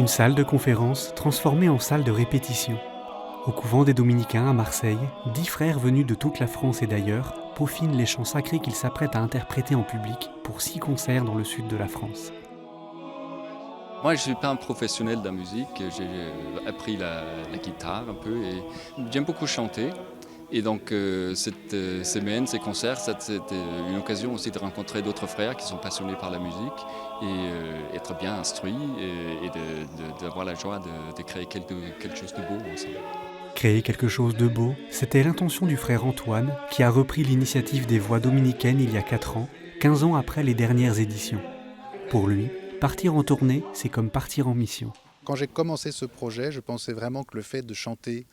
Une salle de conférence transformée en salle de répétition. Au couvent des Dominicains à Marseille, 10 frères venus de toute la France et d'ailleurs peaufinent les chants sacrés qu'ils s'apprêtent à interpréter en public pour 6 concerts dans le sud de la France. Moi, je ne suis pas un professionnel de la musique, j'ai appris la guitare un peu et j'aime beaucoup chanter. Et donc cette semaine, ces concerts, c'était une occasion aussi de rencontrer d'autres frères qui sont passionnés par la musique et être bien instruits et d'avoir la joie de créer quelque chose de beau ensemble. Créer quelque chose de beau, c'était l'intention du frère Antoine, qui a repris l'initiative des Voix dominicaines il y a 4 ans, 15 ans après les dernières éditions. Pour lui, partir en tournée, c'est comme partir en mission. Quand j'ai commencé ce projet, je pensais vraiment que le fait de chanter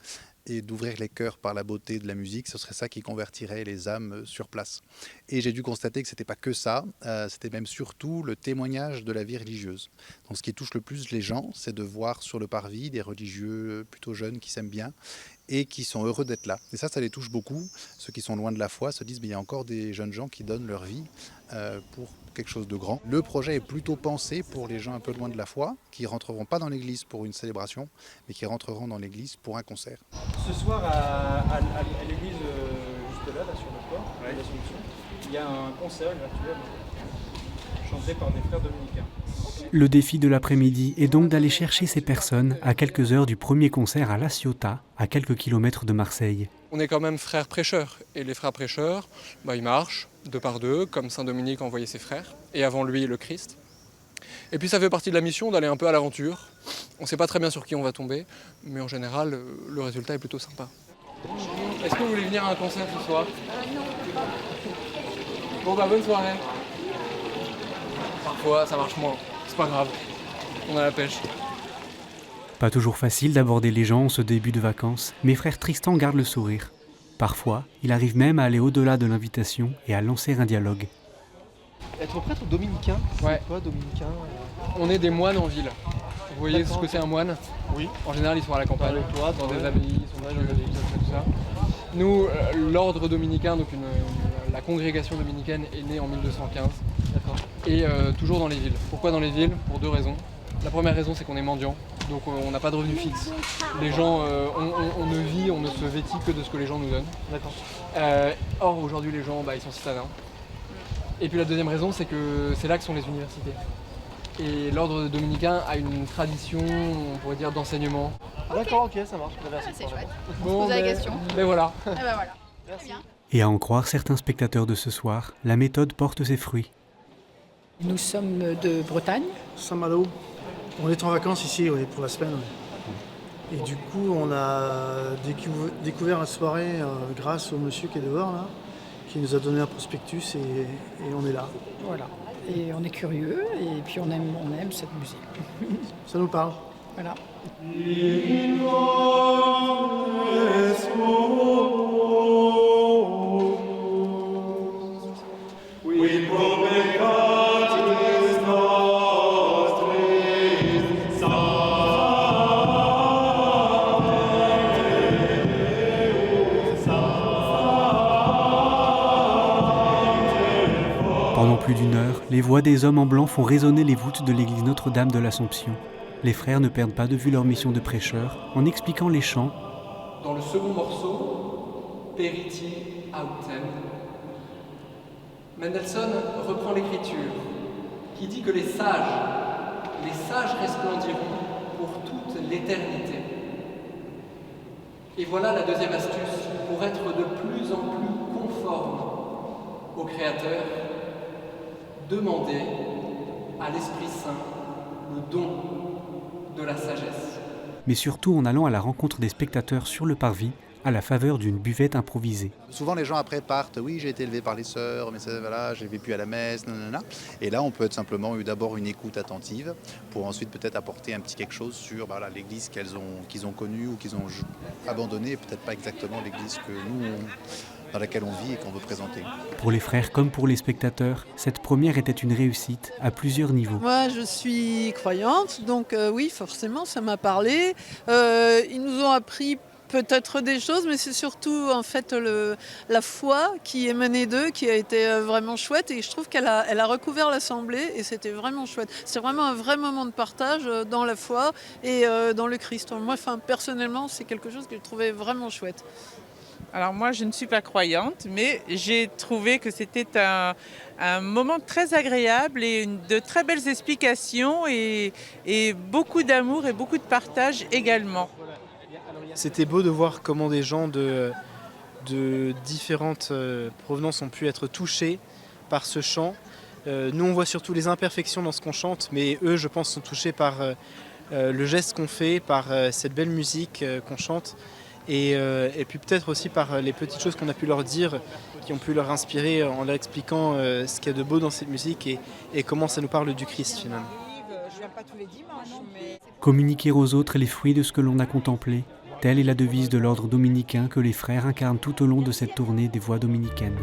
et d'ouvrir les cœurs par la beauté de la musique, ce serait ça qui convertirait les âmes sur place. Et j'ai dû constater que ce n'était pas que ça, c'était même surtout le témoignage de la vie religieuse. Donc ce qui touche le plus les gens, c'est de voir sur le parvis des religieux plutôt jeunes qui s'aiment bien et qui sont heureux d'être là. Et ça les touche beaucoup. Ceux qui sont loin de la foi se disent, mais il y a encore des jeunes gens qui donnent leur vie pour quelque chose de grand. Le projet est plutôt pensé pour les gens un peu loin de la foi, qui ne rentreront pas dans l'église pour une célébration, mais qui rentreront dans l'église pour un concert. Ce soir, à l'église juste là, sur le port, de l'Assomption, il y a un concert gratuit chanté par des frères dominicains. Le défi de l'après-midi est donc d'aller chercher ces personnes à quelques heures du premier concert à La Ciotat, à quelques kilomètres de Marseille. On est quand même frères prêcheurs, et les frères prêcheurs, ils marchent 2 par 2, comme saint Dominique envoyait ses frères, et avant lui le Christ. Et puis ça fait partie de la mission d'aller un peu à l'aventure. On ne sait pas très bien sur qui on va tomber, mais en général, le résultat est plutôt sympa. Est-ce que vous voulez venir à un concert ce soir ? Non. Bon bonne soirée. Parfois ça marche moins, c'est pas grave, on a la pêche. Pas toujours facile d'aborder les gens en ce début de vacances, mais frère Tristan garde le sourire. Parfois, il arrive même à aller au-delà de l'invitation et à lancer un dialogue. Être prêtre dominicain, Ouais. c'est quoi dominicain On est des moines en ville. Vous voyez ce que c'est un moine ? Oui. En général, ils sont à la campagne, Avec toi, dans ouais. des abbayes, ils sont tout ça. Nous, l'ordre dominicain, donc la congrégation dominicaine est née en 1215. D'accord. Et toujours dans les villes. Pourquoi dans les villes ? Pour 2 raisons. La première raison, c'est qu'on est mendiant, donc on n'a pas de revenu fixe. Les gens, on ne se vêtit que de ce que les gens nous donnent. D'accord. Or, aujourd'hui, les gens, ils sont citadins. Et puis la deuxième raison, c'est que c'est là que sont les universités. Et l'ordre dominicain a une tradition, on pourrait dire, d'enseignement. D'accord, ok, ça marche. Merci. C'est chouette. On se Bon, posait la question. Mais voilà. Ah bah voilà. Merci. Très bien. Et à en croire certains spectateurs de ce soir, la méthode porte ses fruits. Nous sommes de Bretagne. Saint-Malo. On est en vacances ici, oui, pour la semaine. Ouais. Et du coup, on a découvert la soirée grâce au monsieur qui est dehors, là, qui nous a donné un prospectus et on est là. Voilà. Et on est curieux et puis on aime cette musique. Ça nous parle. Voilà. Pendant plus d'1 heure, les voix des hommes en blanc font résonner les voûtes de l'église Notre-Dame de l'Assomption. Les frères ne perdent pas de vue leur mission de prêcheurs en expliquant les chants. Dans le second morceau, Periti autem, Mendelssohn reprend l'écriture qui dit que les sages resplendiront pour toute l'éternité. Et voilà la deuxième astuce pour être de plus en plus conforme au Créateur. Demandez à l'Esprit Saint le don de la sagesse. Mais surtout en allant à la rencontre des spectateurs sur le parvis, à la faveur d'une buvette improvisée. Souvent les gens après partent, oui j'ai été élevé par les sœurs, mais ça, voilà, j'ai vécu à la messe, nanana. Et là on peut être simplement d'abord une écoute attentive pour ensuite peut-être apporter un petit quelque chose sur l'église qu'ils ont connue ou qu'ils ont abandonnée, peut-être pas exactement l'église que nous dans laquelle on vit et qu'on veut présenter. Pour les frères comme pour les spectateurs, cette première était une réussite à plusieurs niveaux. Moi, je suis croyante, donc oui, forcément, ça m'a parlé. Ils nous ont appris peut-être des choses, mais c'est surtout en fait la foi qui émanait d'eux qui a été vraiment chouette. Et je trouve qu'elle a recouvert l'assemblée et c'était vraiment chouette. C'est vraiment un vrai moment de partage dans la foi et dans le Christ. Moi, personnellement, c'est quelque chose que je trouvais vraiment chouette. Alors moi, je ne suis pas croyante, mais j'ai trouvé que c'était un moment très agréable et de très belles explications et beaucoup d'amour et beaucoup de partage également. C'était beau de voir comment des gens de différentes provenances ont pu être touchés par ce chant. Nous, on voit surtout les imperfections dans ce qu'on chante, mais eux, je pense, sont touchés par le geste qu'on fait, par cette belle musique qu'on chante. Et puis peut-être aussi par les petites choses qu'on a pu leur dire, qui ont pu leur inspirer en leur expliquant ce qu'il y a de beau dans cette musique et comment ça nous parle du Christ finalement. Communiquer aux autres les fruits de ce que l'on a contemplé, telle est la devise de l'ordre dominicain que les frères incarnent tout au long de cette tournée des voies dominicaines.